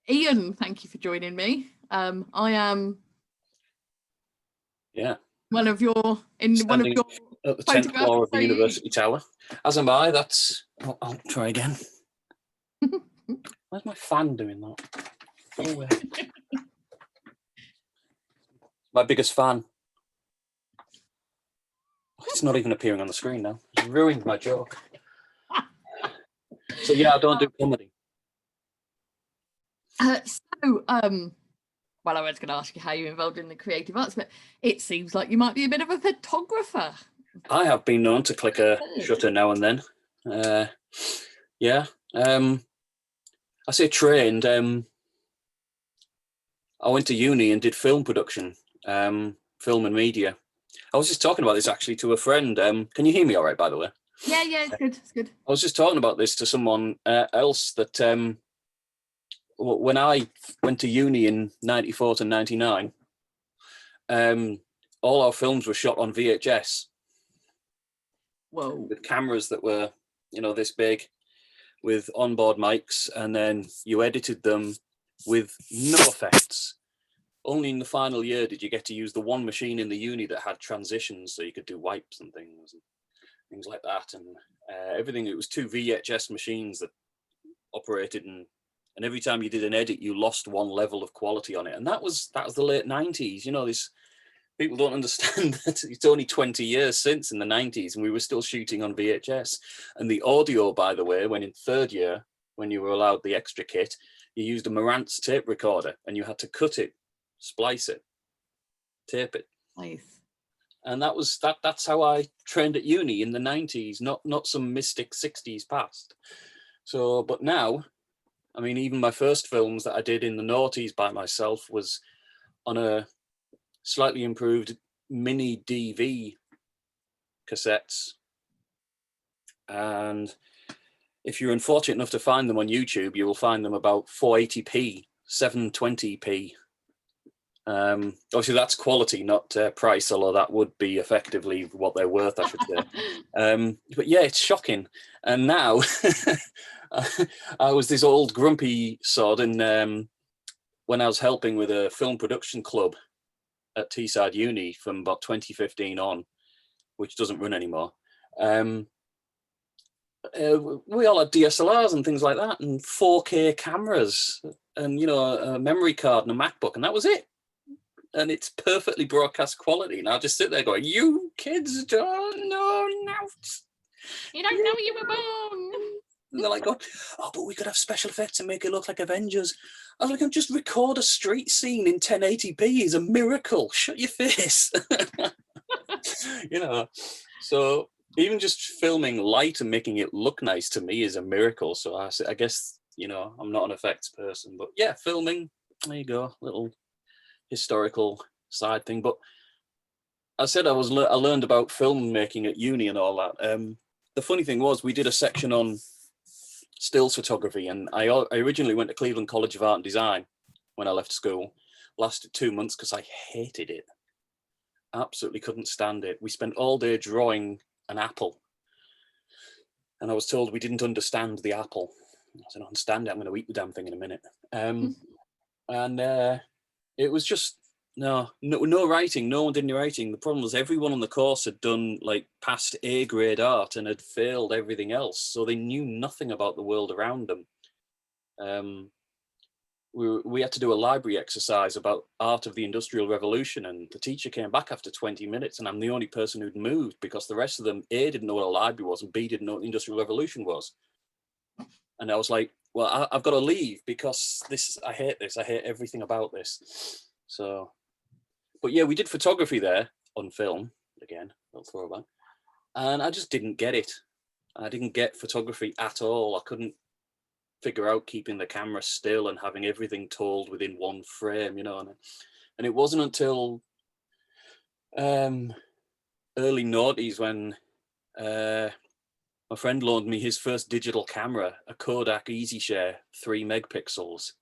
Ian, thank you for joining me. I am one of your at the 10th floor of the University Tower. As am I. That's. I'll try again. Where's my fan doing that? Go away. My biggest fan. It's not even appearing on the screen now. It's ruined my joke. So yeah, I don't do comedy. Well, I was going to ask you how you're involved in the creative arts, but it seems like you might be a bit of a photographer. I have been known to click a shutter now and then. I say trained. I went to uni and did film production, film and media. I was just talking about this actually to a friend. Can you hear me all right, by the way? Yeah, it's good. It's good. I was just talking about this to someone else that when I went to uni in 94 to 99, all our films were shot on VHS. Whoa. With cameras that were, this big, with onboard mics, and then you edited them with no effects. Only in the final year did you get to use the one machine in the uni that had transitions, so you could do wipes and things like that, and everything. It was two VHS machines that operated, and every time you did an edit, you lost one level of quality on it. And that was the late 90s. These people don't understand that it's only 20 years since in the 90s, and we were still shooting on VHS. And the audio, by the way, when in third year, when you were allowed the extra kit, you used a Marantz tape recorder, and you had to cut it, splice it, tape it. Nice. And that's how I trained at uni in the 90s, not some mystic 60s past. So, but now, I mean, even my first films that I did in the noughties by myself was on a slightly improved mini DV cassettes. And if you're unfortunate enough to find them on YouTube, you will find them about 480p, 720p. Obviously that's quality, not price, although that would be effectively what they're worth, I should say. But yeah, it's shocking. And now I was this old grumpy sod, and when I was helping with a film production club at Teesside Uni from about 2015 on, which doesn't run anymore, we all had DSLRs and things like that, and 4K cameras, and a memory card and a MacBook, and that was it. And it's perfectly broadcast quality. And I'll just sit there going, "You kids don't know now. You don't know you were born." And they're like, "Oh, but we could have special effects and make it look like Avengers." I was like, "Just record a street scene in 1080p is a miracle. Shut your face." So even just filming light and making it look nice to me is a miracle. So I guess, I'm not an effects person, but yeah, filming, there you go, little historical side thing. But I said I learned about filmmaking at uni and all that. The funny thing was, we did a section on stills photography, and I originally went to Cleveland College of Art and Design when I left school. Lasted 2 months because I hated it. Absolutely couldn't stand it. We spent all day drawing an apple, and I was told we didn't understand the apple. I said, "I don't understand it. I'm going to eat the damn thing in a minute." And it was just no writing. No one did any writing. The problem was everyone on the course had done like past A grade art and had failed everything else, so they knew nothing about the world around them. We had to do a library exercise about art of the Industrial Revolution, and the teacher came back after 20 minutes, and I'm the only person who'd moved because the rest of them A didn't know what a library was, and B didn't know what the Industrial Revolution was. And I was like, well, I've got to leave because I hate this. I hate everything about this. So, but yeah, we did photography there on film, again, little throwback. And I just didn't get it. I didn't get photography at all. I couldn't figure out keeping the camera still and having everything told within one frame, and it wasn't until early noughties when my friend loaned me his first digital camera, a Kodak EasyShare 3 megapixels.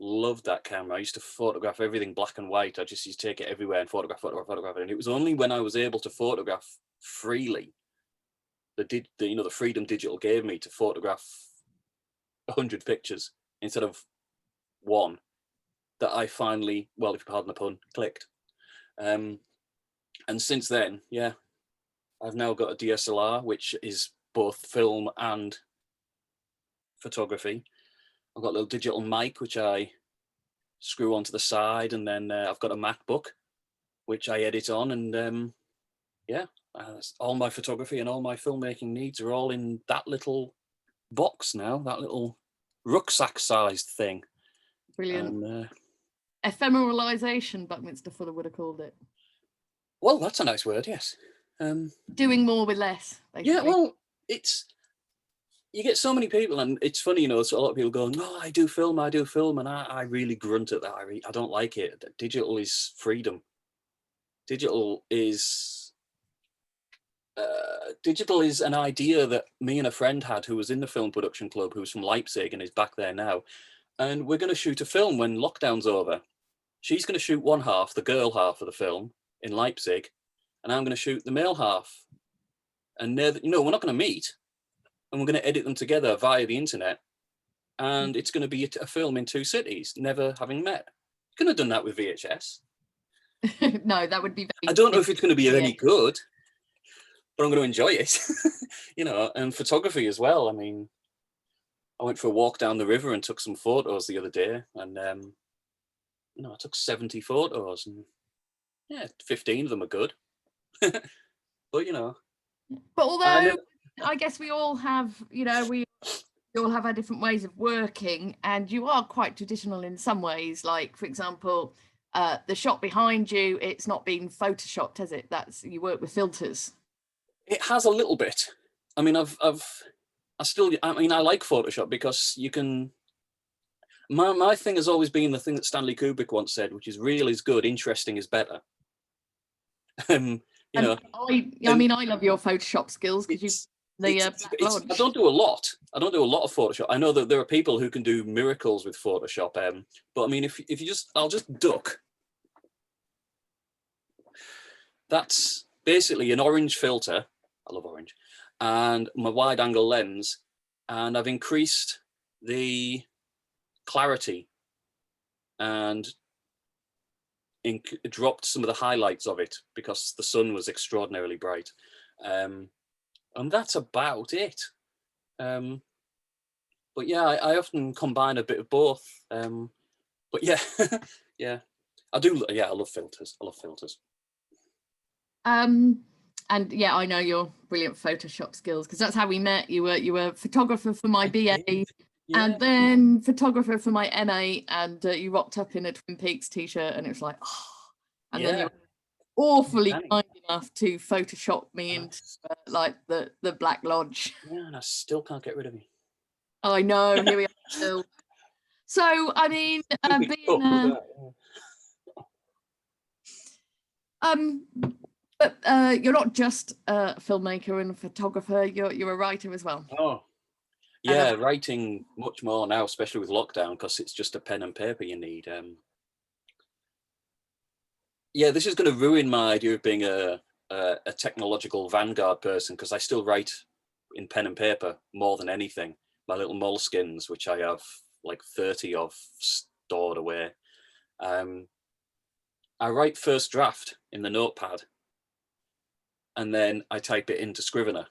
Loved that camera. I used to photograph everything black and white. I just used to take it everywhere and photograph it. And it was only when I was able to photograph freely, the freedom digital gave me to photograph 100 pictures instead of one, that I finally, well, if you pardon the pun, clicked. And since then, yeah, I've now got a DSLR, which is both film and photography. I've got a little digital mic, which I screw onto the side, and then I've got a MacBook, which I edit on, and yeah, all my photography and all my filmmaking needs are all in that little box now, that little rucksack-sized thing. Brilliant. And, ephemeralization, Buckminster Fuller would have called it. well, that's a nice word, yes. Doing more with less, basically. Yeah, well, you get so many people, and it's funny, you know, so a lot of people go, no, I do film, and I really grunt at that. I don't like it. Digital is freedom. Digital is an idea that me and a friend had who was in the film production club, who's from Leipzig and is back there now. And we're going to shoot a film when lockdown's over. She's going to shoot one half, the girl half of the film in Leipzig, and I'm going to shoot the male half. And you know, we're not going to meet, and we're going to edit them together via the internet. And it's going to be a film in two cities, never having met. You couldn't have done that with VHS. No, that would be very I don't know if it's going to be any good, but I'm going to enjoy it. You know, and photography as well. I mean, I went for a walk down the river and took some photos the other day, and you know, I took 70 photos, and yeah, 15 of them are good. But you know, but although I guess we all have, you know, we all have our different ways of working, and you are quite traditional in some ways. Like, for example, the shot behind you, it's not been photoshopped, has it? You work with filters. It has a little bit. I mean, I like Photoshop because you can. My thing has always been the thing that Stanley Kubrick once said, which is real is good, interesting is better. You know, I mean, I love your Photoshop skills because I don't do a lot. I don't do a lot of Photoshop. I know that there are people who can do miracles with Photoshop. But I mean, if you I'll just duck. That's basically an orange filter. I love orange, and my wide angle lens, and I've increased the clarity and dropped some of the highlights of it because the sun was extraordinarily bright, and that's about it. But yeah, I often combine a bit of both. But yeah, yeah, I do. Yeah, I love filters. And yeah, I know your brilliant Photoshop skills because that's how we met. You were photographer for my BA, and then photographer for my MA, and you rocked up in a Twin Peaks t-shirt, and it was like, oh. And then you were awfully kind enough to Photoshop me into like the Black Lodge. Yeah, and I still can't get rid of me. I know. Here we are still. So I mean, but you're not just a filmmaker and a photographer. You're a writer as well. Oh, yeah, writing much more now, especially with lockdown, because it's just a pen and paper you need. Yeah, this is going to ruin my idea of being a technological vanguard person, because I still write in pen and paper more than anything. My little Moleskines, which I have like 30 of stored away. I write first draft in the notepad, and then I type it into Scrivener,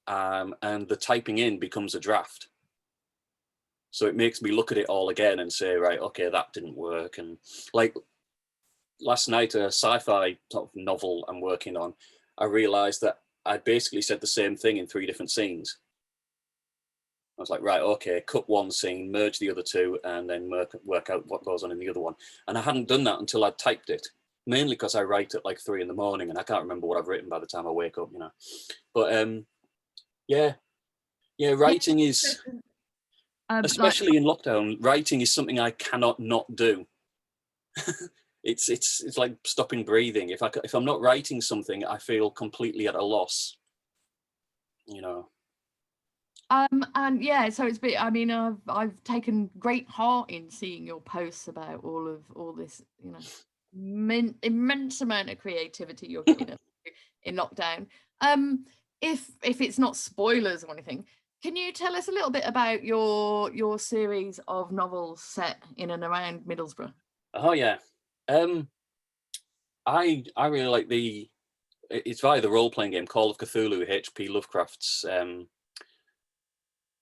and the typing in becomes a draft. So it makes me look at it all again and say, right, okay, that didn't work. And like last night, a sci-fi sort of novel I'm working on, I realized that I basically said the same thing in 3 different scenes. I was like, right, okay, cut one scene, merge the other two, and then work out what goes on in the other one. And I hadn't done that until I'd typed it, mainly because I write at like 3 in the morning and I can't remember what I've written by the time I wake up, you know. But yeah, writing is, especially in lockdown, writing is something I cannot not do. It's like stopping breathing. If I'm not writing something, I feel completely at a loss, you know. And yeah, so it's been, I mean, I've taken great heart in seeing your posts about all this, you know, immense amount of creativity you're getting in lockdown. If it's not spoilers or anything, Can you tell us a little bit about your series of novels set in and around Middlesbrough? Oh yeah, I really like it's via the role playing game Call of Cthulhu, H.P. Lovecraft's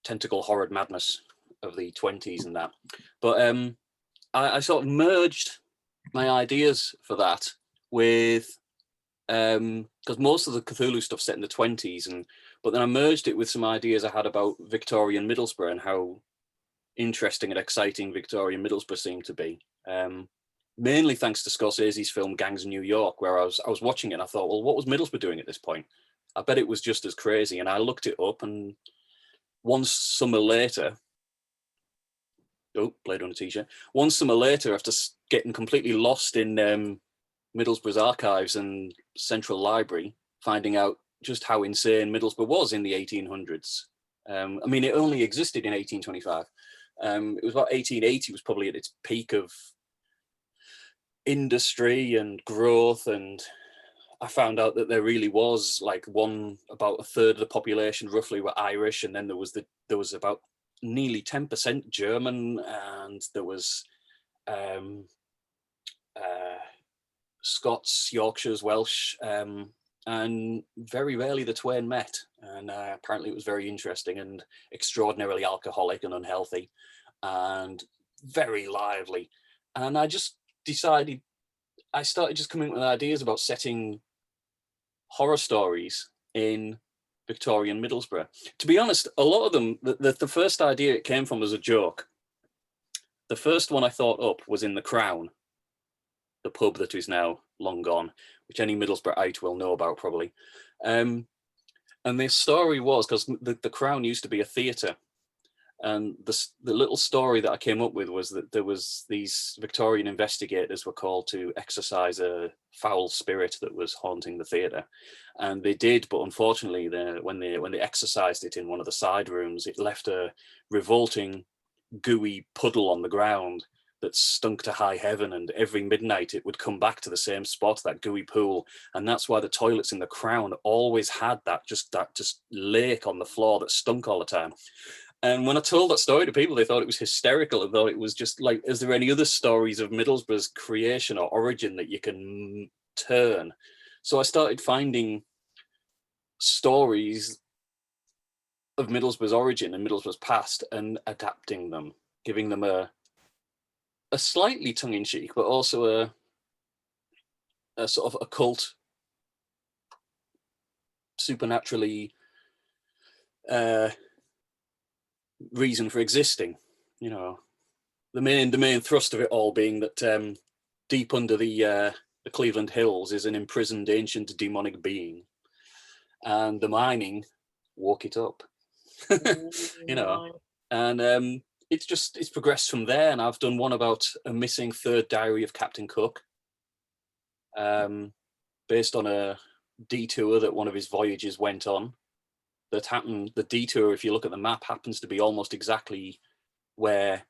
tentacle horror madness of the 20s and that. But I sort of merged my ideas for that with because most of the Cthulhu stuff set in the 20s, but then I merged it with some ideas I had about Victorian Middlesbrough and how interesting and exciting Victorian Middlesbrough seemed to be. Mainly thanks to Scorsese's film Gangs of New York, where I was watching it and I thought, well, what was Middlesbrough doing at this point? I bet it was just as crazy. And I looked it up, and one summer later, Blade Runner t-shirt. One summer later, after getting completely lost in Middlesbrough's archives and Central Library, finding out just how insane Middlesbrough was in the 1800s. I mean, it only existed in 1825. It was about 1880 was probably at its peak of industry and growth, and I found out that there really was like about a third of the population roughly were Irish, and then there was about nearly 10% German, and there was Scots, Yorkshires, Welsh, and very rarely the twain met. And apparently it was very interesting and extraordinarily alcoholic and unhealthy and very lively. And I just decided, I started just coming up with ideas about setting horror stories in Victorian Middlesbrough. To be honest, a lot of them, the first idea it came from was a joke. The first one I thought up was in the Crown, the pub that is now long gone, which any Middlesbroughite will know about probably. And the story was, because the Crown used to be a theatre, and the little story that I came up with was that there was these Victorian investigators were called to exorcise a foul spirit that was haunting the theatre, and they did. But unfortunately, when they exorcised it in one of the side rooms, it left a revolting, gooey puddle on the ground that stunk to high heaven, and every midnight it would come back to the same spot, that gooey pool. And that's why the toilets in the Crown always had that just lake on the floor that stunk all the time. And when I told that story to people, they thought it was hysterical and thought it was just like, is there any other stories of Middlesbrough's creation or origin that you can turn? So I started finding stories of Middlesbrough's origin and Middlesbrough's past and adapting them, giving them a slightly tongue-in-cheek, but also a sort of occult, supernaturally reason for existing. You know, the main thrust of it all being that deep under the Cleveland Hills is an imprisoned ancient demonic being, and the mining woke it up. You know, and it's progressed from there, and I've done one about a missing third diary of Captain Cook, based on a detour that one of his voyages went on. That happened, the detour, if you look at the map, happens to be almost exactly where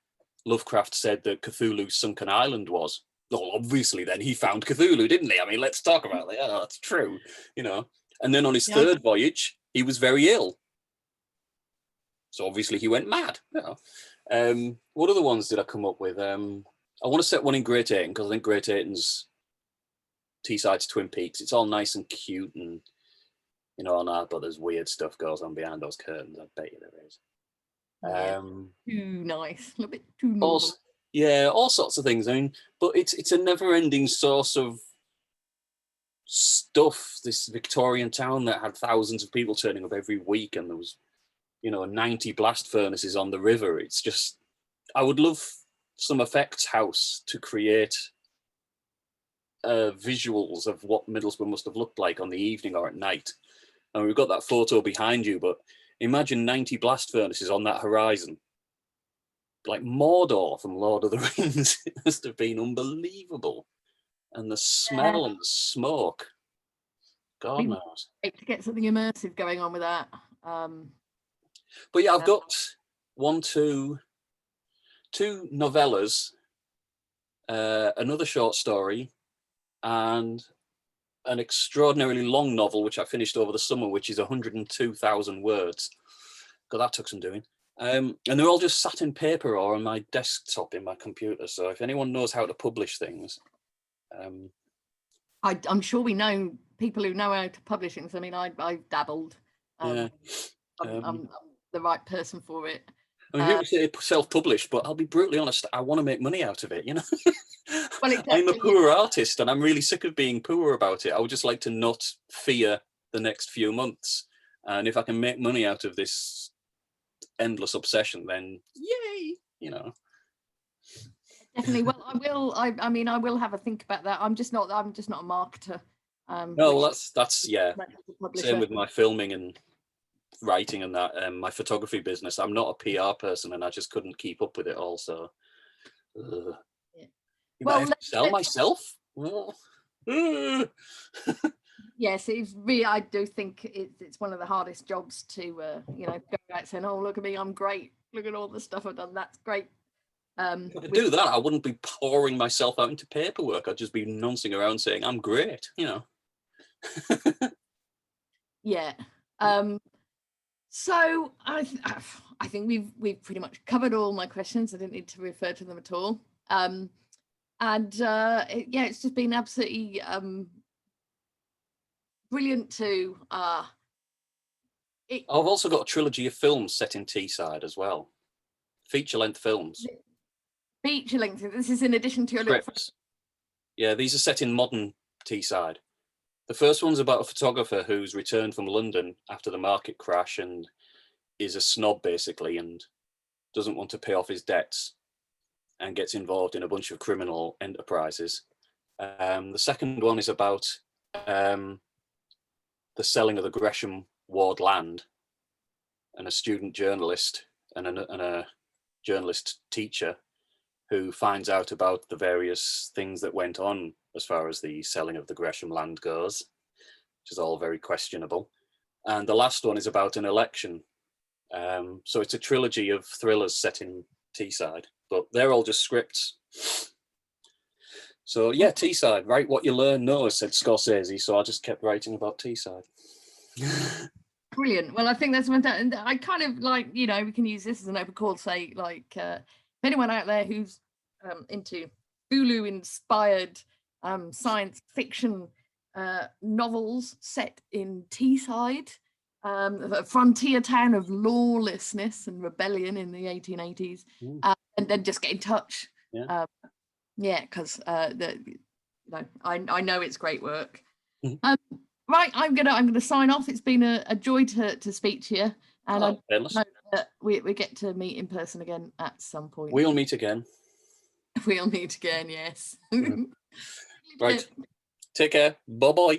Lovecraft said that Cthulhu's sunken island was. Well, obviously then he found Cthulhu, didn't he? I mean, let's talk about that. Yeah, that's true, you know. And then on his third voyage, he was very ill. So obviously he went mad, you know. What other ones did I come up with? I want to set one in Great Ayton, because I think Great Ayton's Teesside's Twin Peaks. It's all nice and cute, and you know, but there's weird stuff goes on behind those curtains. I bet you there is. Too nice, a little bit too normal. Also, yeah, all sorts of things. I mean, but it's a never-ending source of stuff. This Victorian town that had thousands of people turning up every week, and there was, you know, 90 blast furnaces on the river. It's just, I would love some effects house to create visuals of what Middlesbrough must have looked like on the evening or at night. And we've got that photo behind you, but imagine 90 blast furnaces on that horizon. Like Mordor from Lord of the Rings. It must have been unbelievable. And the smell and the smoke. God knows. To get something immersive going on with that. But yeah, I've got two novellas, another short story, and an extraordinarily long novel, which I finished over the summer, which is 102,000 words. that took some doing. And they're all just sat in paper or on my desktop in my computer. So if anyone knows how to publish things, I'm sure we know people who know how to publish things. I mean, I've dabbled. yeah, I'm the right person for it. I mean, people say self-published, but I'll be brutally honest, I want to make money out of it, you know. Well, I'm a poor artist and I'm really sick of being poor about it. I would just like to not fear the next few months. And if I can make money out of this endless obsession, then yay, you know. Definitely. Well, I will. I mean, I will have a think about that. I'm just not a marketer. No, well, that's yeah. Publisher. Same with my filming and writing and that. My photography business. I'm not a PR person, and I just couldn't keep up with it all. So, Yeah. Well, I have to sell myself. Yes, it's really. I do think it's one of the hardest jobs to you know, go out saying, "Oh, look at me, I'm great. Look at all the stuff I've done. That's great." If I could do that, I wouldn't be pouring myself out into paperwork. I'd just be noncing around saying I'm great, you know. Yeah. So I think we've pretty much covered all my questions. I didn't need to refer to them at all. Yeah, it's just been absolutely brilliant to. I've also got a trilogy of films set in Teesside as well, feature-length films. Feature-length. This is in addition to your scripts. Yeah, these are set in modern Teesside. The first one's about a photographer who's returned from London after the market crash and is a snob basically and doesn't want to pay off his debts and gets involved in a bunch of criminal enterprises. The second one is about the selling of the Gresham Ward land, and a student journalist and a journalist teacher who finds out about the various things that went on as far as the selling of the Gresham land goes, which is all very questionable. And the last one is about an election. So it's a trilogy of thrillers set in Teesside, but they're all just scripts. So yeah, Teesside, write what you learn, no, said Scorsese. So I just kept writing about Teesside. Brilliant. Well, I think that's one. And I kind of like, you know, we can use this as an open call to say, like, if anyone out there who's into Hulu inspired science fiction novels set in Teesside, a frontier town of lawlessness and rebellion in the 1880s, and then just get in touch. Yeah, because you know, I know it's great work. Right, I'm gonna sign off. It's been a joy to speak to you, and I hope that we get to meet in person again at some point. We'll meet again. We'll meet again, yes. Right. Take care. Bye-bye.